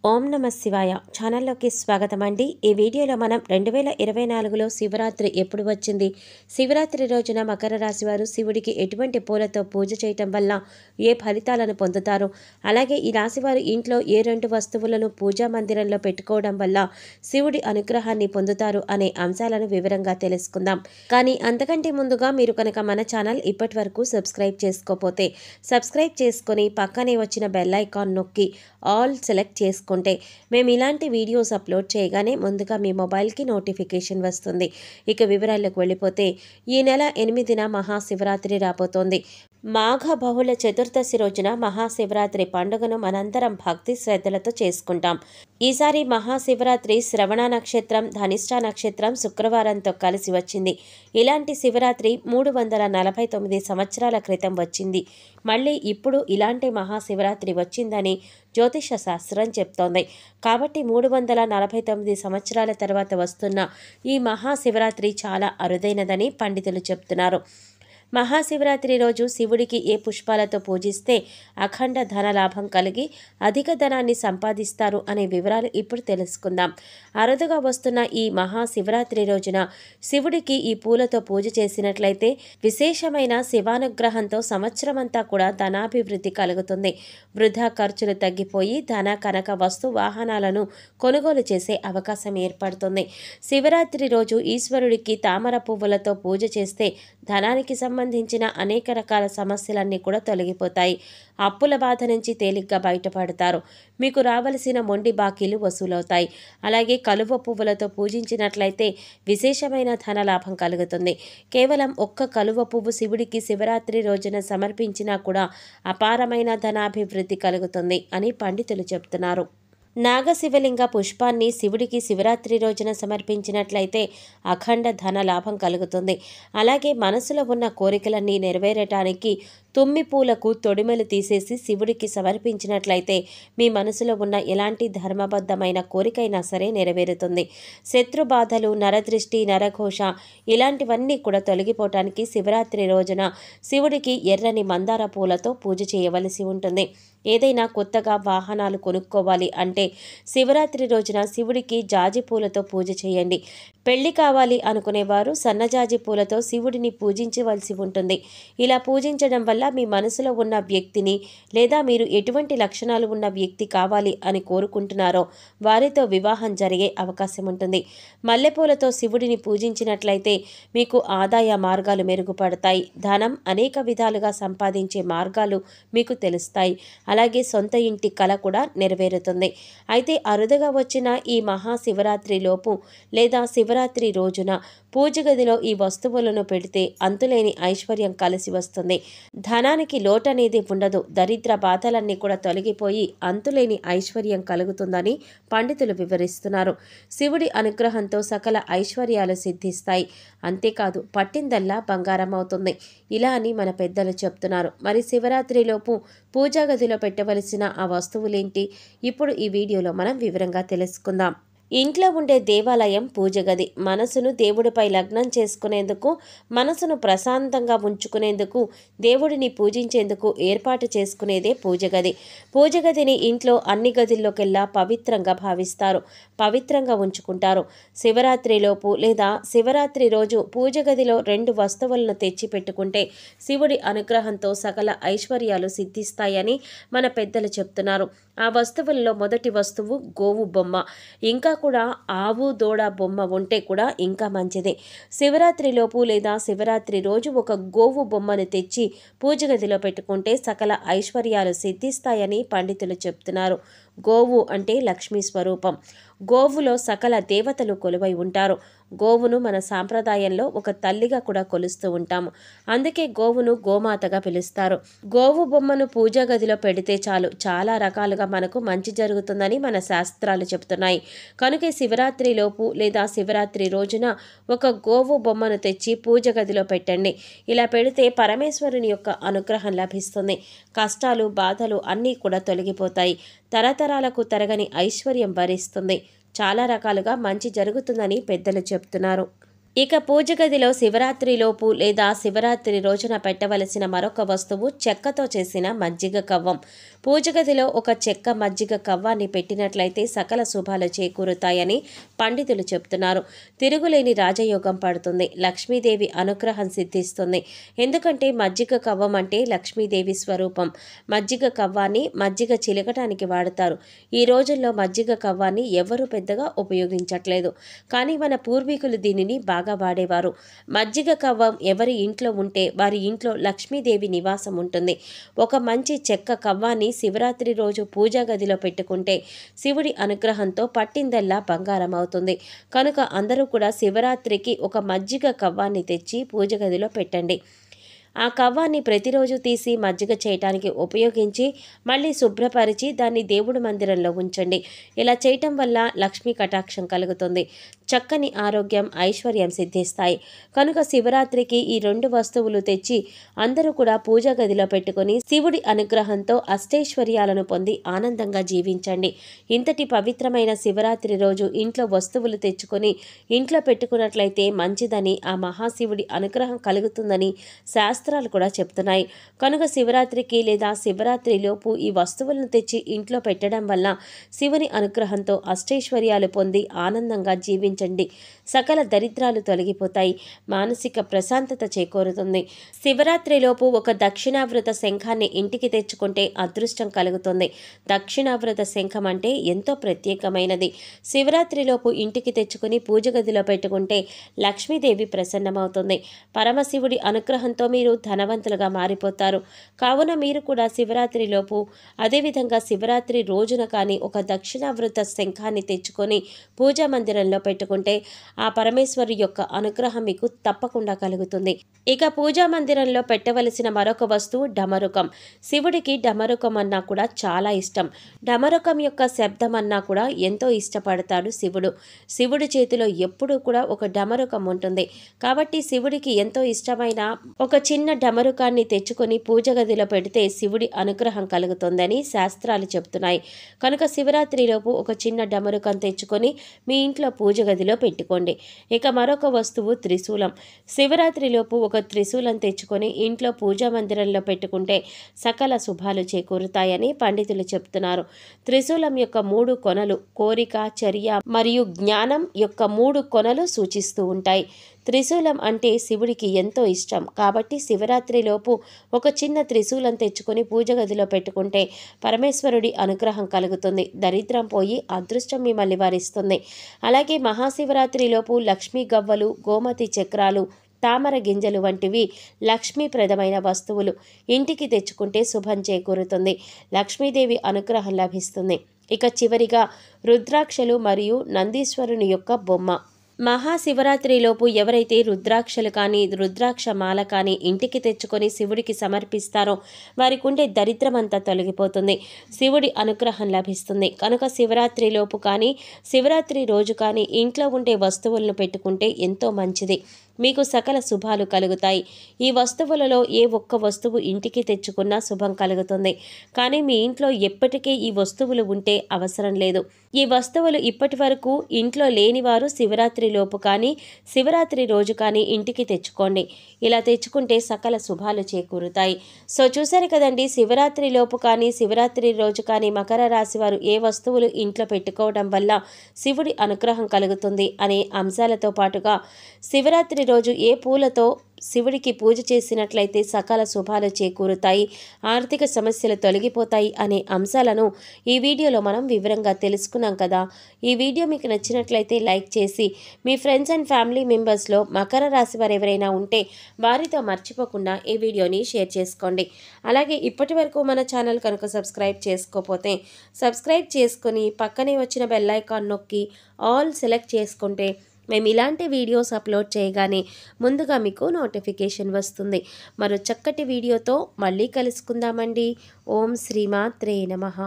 ఓం నమ శివాయ ఛానల్లోకి స్వాగతం అండి. ఈ వీడియోలో మనం 2024లో శివరాత్రి ఎప్పుడు వచ్చింది, శివరాత్రి రోజున మకర రాశి వారు శివుడికి ఎటువంటి పూలతో పూజ చేయటం వల్ల ఏ ఫలితాలను పొందుతారు, అలాగే ఈ రాశి వారు ఇంట్లో ఏ 2 వస్తువులను పూజా మందిరంలో పెట్టుకోవడం వల్ల శివుడి అనుగ్రహాన్ని పొందుతారు అనే అంశాలను వివరంగా తెలుసుకుందాం. కానీ అంతకంటే ముందుగా మీరు కనుక మన ఛానల్ ఇప్పటి వరకు సబ్స్క్రైబ్ చేసుకోకపోతే సబ్స్క్రైబ్ చేసుకొని పక్కనే వచ్చిన బెల్ ఐకాన్ నొక్కి ఆల్ సెలెక్ట్ చేసుకుంటే మేము ఇలాంటి వీడియోస్ అప్లోడ్ చేయగానే ముందుగా మీ మొబైల్కి నోటిఫికేషన్ వస్తుంది. ఇక వివరాల్లోకి వెళ్ళిపోతే ఈ నెల 8న మహాశివరాత్రి రాబోతోంది. మాఘ బహుళ చతుర్దశి రోజున మహాశివరాత్రి పండుగను మనందరం భక్తి శ్రద్ధలతో చేసుకుంటాం. ఈసారి మహాశివరాత్రి శ్రవణ నక్షత్రం, ధనిష్ట నక్షత్రం శుక్రవారంతో కలిసి వచ్చింది. ఇలాంటి శివరాత్రి 349 సంవత్సరాల క్రితం వచ్చింది. మళ్ళీ ఇప్పుడు ఇలాంటి మహాశివరాత్రి వచ్చిందని జ్యోతిష శాస్త్రం చెప్తోంది. కాబట్టి 349 సంవత్సరాల తర్వాత వస్తున్న ఈ మహాశివరాత్రి చాలా అరుదైనదని పండితులు చెప్తున్నారు. మహాశివరాత్రి రోజు శివుడికి ఏ పుష్పాలతో పూజిస్తే అఖండ ధన లాభం కలిగి అధిక ధనాన్ని సంపాదిస్తారు అనే వివరాలు ఇప్పుడు తెలుసుకుందాం. అరుదుగా వస్తున్న ఈ మహాశివరాత్రి రోజున శివుడికి ఈ పూలతో పూజ చేసినట్లయితే విశేషమైన శివానుగ్రహంతో సంవత్సరమంతా కూడా ధనాభివృద్ధి కలుగుతుంది. వృధా ఖర్చులు తగ్గిపోయి ధన కనక వస్తు వాహనాలను కొనుగోలు చేసే అవకాశం ఏర్పడుతుంది. శివరాత్రి రోజు ఈశ్వరుడికి తామర పువ్వులతో పూజ చేస్తే ధనానికి సంబంధించిన అనేక రకాల సమస్యలన్నీ కూడా తొలగిపోతాయి. అప్పుల బాధ నుంచి తేలిగ్గా బయటపడతారు. మీకు రావలసిన మొండి బాకీలు వసూలవుతాయి. అలాగే కలువ పువ్వులతో పూజించినట్లయితే విశేషమైన ధన లాభం కలుగుతుంది. కేవలం ఒక్క కలువ పువ్వు శివుడికి శివరాత్రి రోజున సమర్పించినా కూడా అపారమైన ధనాభివృద్ధి కలుగుతుంది అని పండితులు చెప్తున్నారు. నాగశివలింగ పుష్పాన్ని శివుడికి శివరాత్రి రోజున సమర్పించినట్లయితే అఖండ ధన లాభం కలుగుతుంది. అలాగే మనసులో ఉన్న కోరికలన్నీ నెరవేరటానికి తుమ్మి పూలకు తొడిమెలు తీసేసి శివుడికి సమర్పించినట్లయితే మీ మనసులో ఉన్న ఎలాంటి ధర్మబద్ధమైన కోరికైనా సరే నెరవేరుతుంది. శత్రు బాధలు, నరదృష్టి, నరఘోష ఇలాంటివన్నీ కూడా తొలగిపోవటానికి శివరాత్రి రోజున శివుడికి ఎర్రని మందార పూలతో పూజ చేయవలసి ఉంటుంది. ఏదైనా కొత్తగా వాహనాలు కొనుక్కోవాలి అంటే శివరాత్రి రోజున శివుడికి జాజి పూలతో పూజ చేయండి. పెళ్లి కావాలి అనుకునేవారు సన్నజాజి పూలతో శివుడిని పూజించవలసి ఉంటుంది. ఇలా పూజించడం వల్ల మీ మనసులో ఉన్న వ్యక్తిని లేదా మీరు ఎటువంటి లక్షణాలు ఉన్న వ్యక్తి కావాలి అని కోరుకుంటున్నారో వారితో వివాహం జరిగే అవకాశం ఉంటుంది. మల్లెపూలతో శివుడిని పూజించినట్లయితే మీకు ఆదాయ మార్గాలు మెరుగుపడతాయి. ధనం అనేక విధాలుగా సంపాదించే మార్గాలు మీకు తెలుస్తాయి. అలాగే సొంత ఇంటి కల కూడా నెరవేరుతుంది. అయితే అరుదుగా వచ్చిన ఈ మహాశివరాత్రి లోపు లేదా శివరాత్రి రోజున పూజ గదిలో ఈ వస్తువులను పెడితే అంతులేని ఐశ్వర్యం కలిసి వస్తుంది. ధనానికి లోటనేది ఉండదు. దరిద్ర బాధలన్నీ కూడా తొలగిపోయి అంతులేని ఐశ్వర్యం కలుగుతుందని పండితులు వివరిస్తున్నారు. శివుడి అనుగ్రహంతో సకల ఐశ్వర్యాలు సిద్ధిస్తాయి. అంతేకాదు పట్టిందల్లా బంగారం అవుతుంది. ఇలా అని మన పెద్దలు చెప్తున్నారు. మరి శివరాత్రిలోపు పూజా గదిలో పెట్టవలసిన ఆ వస్తువులేంటి ఇప్పుడు ఈ వీడియోలో మనం వివరంగా తెలుసుకుందాం. ఇంట్లో ఉండే దేవాలయం పూజ గది. మనసును దేవుడిపై లగ్నం చేసుకునేందుకు, మనసును ప్రశాంతంగా ఉంచుకునేందుకు, దేవుడిని పూజించేందుకు ఏర్పాటు చేసుకునేదే పూజ గది. పూజ గదిని ఇంట్లో అన్ని గదుల్లోకెల్లా పవిత్రంగా భావిస్తారు, పవిత్రంగా ఉంచుకుంటారు. శివరాత్రిలోపు లేదా శివరాత్రి రోజు పూజ గదిలో 2 వస్తువులను తెచ్చి పెట్టుకుంటే శివుడి అనుగ్రహంతో సకల ఐశ్వర్యాలు సిద్ధిస్తాయని మన పెద్దలు చెప్తున్నారు. ఆ వస్తువుల్లో మొదటి వస్తువు గోవు బొమ్మ. ఇంకా కూడా ఆవు, దూడ బొమ్మ ఉంటే కూడా ఇంకా మంచిదే. శివరాత్రిలోపు లేదా శివరాత్రి రోజు ఒక గోవు బొమ్మను తెచ్చి పూజ గదిలో పెట్టుకుంటే సకల ఐశ్వర్యాలు సిద్ధిస్తాయని పండితులు చెప్తున్నారు. గోవు అంటే లక్ష్మీ స్వరూపం. గోవులో సకల దేవతలు కొలువై ఉంటారు. గోవును మన సాంప్రదాయంలో ఒక తల్లిగా కూడా కొలుస్తూ ఉంటాము. అందుకే గోవును గోమాతగా పిలుస్తారు. గోవు బొమ్మను పూజా గదిలో పెడితే చాలు, చాలా రకాలుగా మనకు మంచి జరుగుతుందని మన శాస్త్రాలు చెబుతున్నాయి. కనుక శివరాత్రి లోపు లేదా శివరాత్రి రోజున ఒక గోవు బొమ్మను తెచ్చి పూజ గదిలో పెట్టండి. ఇలా పెడితే పరమేశ్వరుని యొక్క అనుగ్రహం లభిస్తుంది. కష్టాలు, బాధలు అన్నీ కూడా తొలగిపోతాయి. తరతరాలకు తరగని ఐశ్వర్యం వరిస్తుంది. చాలా రకాలుగా మంచి జరుగుతుందని పెద్దలు చెప్తున్నారు. ఇక పూజ గదిలో శివరాత్రిలోపు లేదా శివరాత్రి రోజున పెట్టవలసిన మరొక వస్తువు చెక్కతో చేసిన మజ్జిగ కవ్వం. పూజ గదిలో ఒక చెక్క మజ్జిగ కవ్వాన్ని పెట్టినట్లయితే సకల శుభాలు చేకూరుతాయని పండితులు చెప్తున్నారు. తిరుగులేని రాజయోగం పడుతుంది, లక్ష్మీదేవి అనుగ్రహం సిద్ధిస్తుంది. ఎందుకంటే మజ్జిగ కవ్వం అంటే లక్ష్మీదేవి స్వరూపం. మజ్జిగ కవ్వాన్ని మజ్జిగ చిలకటానికి వాడతారు. ఈ రోజుల్లో మజ్జిగ కవ్వాన్ని ఎవరూ పెద్దగా ఉపయోగించట్లేదు, కానీ మన పూర్వీకులు దీనిని బాగా వాడేవారు. మజ్జిగ కవ్వం ఎవరి ఇంట్లో ఉంటే వారి ఇంట్లో లక్ష్మీదేవి నివాసం ఉంటుంది. ఒక మంచి చెక్క కవ్వాన్ని శివరాత్రి రోజు పూజా గదిలో పెట్టుకుంటే శివుడి అనుగ్రహంతో పట్టిందల్లా బంగారం అవుతుంది. కనుక అందరూ కూడా శివరాత్రికి ఒక మజ్జిగ కవ్వాన్ని తెచ్చి పూజ గదిలో పెట్టండి. ఆ కవ్వాన్ని ప్రతిరోజు తీసి మజ్జిగ చేయటానికి ఉపయోగించి మళ్ళీ శుభ్రపరిచి దాన్ని దేవుడి మందిరంలో ఉంచండి. ఇలా చేయటం వల్ల లక్ష్మీ కటాక్షం కలుగుతుంది, చక్కని ఆరోగ్యం, ఐశ్వర్యం సిద్ధిస్తాయి. కనుక శివరాత్రికి ఈ 2 వస్తువులు తెచ్చి అందరూ కూడా పూజా గదిలో పెట్టుకొని శివుడి అనుగ్రహంతో అష్టైశ్వర్యాలను పొంది ఆనందంగా జీవించండి. ఇంతటి పవిత్రమైన శివరాత్రి రోజు ఇంట్లో వస్తువులు తెచ్చుకొని ఇంట్లో పెట్టుకున్నట్లయితే మంచిదని, ఆ మహాశివుడి అనుగ్రహం కలుగుతుందని శాస్త్రాలు కూడా చెప్తున్నాయి. కనుక శివరాత్రికి లేదా శివరాత్రి లోపు ఈ వస్తువులను తెచ్చి ఇంట్లో పెట్టడం వల్ల శివుని అనుగ్రహంతో అష్టైశ్వర్యాలు పొంది ఆనందంగా జీవించండి. సకల దరిద్రాలు తొలగిపోతాయి, మానసిక ప్రశాంతత చేకూరుతుంది. శివరాత్రి లోపు ఒక దక్షిణావృత శంఖాన్ని ఇంటికి తెచ్చుకుంటే అదృష్టం కలుగుతుంది. దక్షిణావృత శంఖం అంటే ఎంతో ప్రత్యేకమైనది. శివరాత్రి లోపు ఇంటికి తెచ్చుకుని పూజ గదిలో పెట్టుకుంటే లక్ష్మీదేవి ప్రసన్నమవుతుంది. పరమశివుడి అనుగ్రహంతో మీరు ధనవంతులుగా మారిపోతారు. కావున మీరు కూడా శివరాత్రి లోపు, అదేవిధంగా శివరాత్రి రోజున కానీ ఒక దక్షిణావృత శంఖాన్ని తెచ్చుకొని పూజా మందిరంలో పెట్టుకుంటే ఆ పరమేశ్వరు యొక్క అనుగ్రహం మీకు తప్పకుండా కలుగుతుంది. ఇక పూజా మందిరంలో పెట్టవలసిన మరొక వస్తువు డమరుకం. శివుడికి డమరుకం అన్నా కూడా చాలా ఇష్టం. డమరుకం యొక్క శబ్దం అన్నా కూడా ఎంతో ఇష్టపడతాడు శివుడు. శివుడి చేతిలో ఎప్పుడూ కూడా ఒక డమరుకం ఉంటుంది. కాబట్టి శివుడికి ఎంతో ఇష్టమైన ఒక చిన్న డమరుకాన్ని తెచ్చుకొని పూజ గదిలో పెడితే శివుడి అనుగ్రహం కలుగుతుందని శాస్త్రాలు చెప్తున్నాయి. కనుక శివరాత్రిలోపు ఒక చిన్న డమరుకం తెచ్చుకొని మీ ఇంట్లో పూజ గదిలో పెట్టుకోండి. ఇక మరొక వస్తువు త్రిశూలం. శివరాత్రిలోపు ఒక త్రిశూలం తెచ్చుకొని ఇంట్లో పూజా మందిరంలో పెట్టుకుంటే సకల శుభాలు చేకూరుతాయని పండితులు చెప్తున్నారు. త్రిశూలం యొక్క 3 కొనలు కోరిక, చర్య మరియు జ్ఞానం యొక్క 3 కొనలు సూచిస్తూ ఉంటాయి. త్రిశూలం అంటే శివుడికి ఎంతో ఇష్టం. కాబట్టి శివరాత్రిలోపు ఒక చిన్న త్రిశూలం తెచ్చుకొని పూజ గదిలో పెట్టుకుంటే పరమేశ్వరుడి అనుగ్రహం కలుగుతుంది, దరిద్రం పోయి అదృష్టం మిమ్మల్ని వరిస్తుంది. అలాగే మహాశివరాత్రిలోపు లక్ష్మీ గవ్వలు, గోమతి చక్రాలు, తామర గింజలు వంటివి లక్ష్మీప్రదమైన వస్తువులు ఇంటికి తెచ్చుకుంటే శుభం చేకూరుతుంది, లక్ష్మీదేవి అనుగ్రహం లభిస్తుంది. ఇక చివరిగా రుద్రాక్షలు మరియు నందీశ్వరుని యొక్క బొమ్మ. మహాశివరాత్రిలోపు ఎవరైతే రుద్రాక్షలు కానీ రుద్రాక్ష మాల కానీ ఇంటికి తెచ్చుకొని శివుడికి సమర్పిస్తారో వారికి ఉండే దరిద్రమంతా తొలగిపోతుంది, శివుడి అనుగ్రహం లభిస్తుంది. కనుక శివరాత్రిలోపు కానీ శివరాత్రి రోజు కానీ ఇంట్లో ఉండే వస్తువులను పెట్టుకుంటే ఎంతో మంచిది, మీకు సకల శుభాలు కలుగుతాయి. ఈ వస్తువులలో ఏ ఒక్క వస్తువు ఇంటికి తెచ్చుకున్నా శుభం కలుగుతుంది. కానీ మీ ఇంట్లో ఎప్పటికీ ఈ వస్తువులు ఉంటే అవసరం లేదు. ఈ వస్తువులు ఇప్పటి వరకు ఇంట్లో లేనివారు శివరాత్రి లోపు కానీ శివరాత్రి రోజు కానీ ఇంటికి తెచ్చుకోండి. ఇలా తెచ్చుకుంటే సకల శుభాలు చేకూరుతాయి. సో చూసారు కదండి, శివరాత్రి లోపు కానీ శివరాత్రి రోజు కానీ మకర రాశి వారు ఏ వస్తువులు ఇంట్లో పెట్టుకోవడం వల్ల శివుడి అనుగ్రహం కలుగుతుంది అనే అంశాలతో పాటుగా శివరాత్రి రోజు ఏ పూలతో శివుడికి పూజ చేసినట్లయితే సకల శుభాలు చేకూరుతాయి, ఆర్థిక సమస్యలు తొలగిపోతాయి అనే అంశాలను ఈ వీడియోలో మనం వివరంగా తెలుసుకున్నాం కదా. ఈ వీడియో మీకు నచ్చినట్లయితే లైక్ చేసి మీ ఫ్రెండ్స్ అండ్ ఫ్యామిలీ మెంబర్స్లో మకర రాశి వారు ఎవరైనా ఉంటే వారితో మర్చిపోకుండా ఈ వీడియోని షేర్ చేసుకోండి. అలాగే ఇప్పటి వరకు మన ఛానల్ కనుక సబ్స్క్రైబ్ చేసుకోకపోతే సబ్స్క్రైబ్ చేసుకొని పక్కనే వచ్చిన బెల్ ఐకాన్ నొక్కి ఆల్ సెలెక్ట్ చేసుకుంటే మేము ఇలాంటి వీడియోస్ అప్లోడ్ చేయగానే ముందుగా మీకు నోటిఫికేషన్ వస్తుంది. మరో చక్కటి వీడియోతో మళ్ళీ కలుసుకుందామండి. ఓం శ్రీమాత్రే నమః.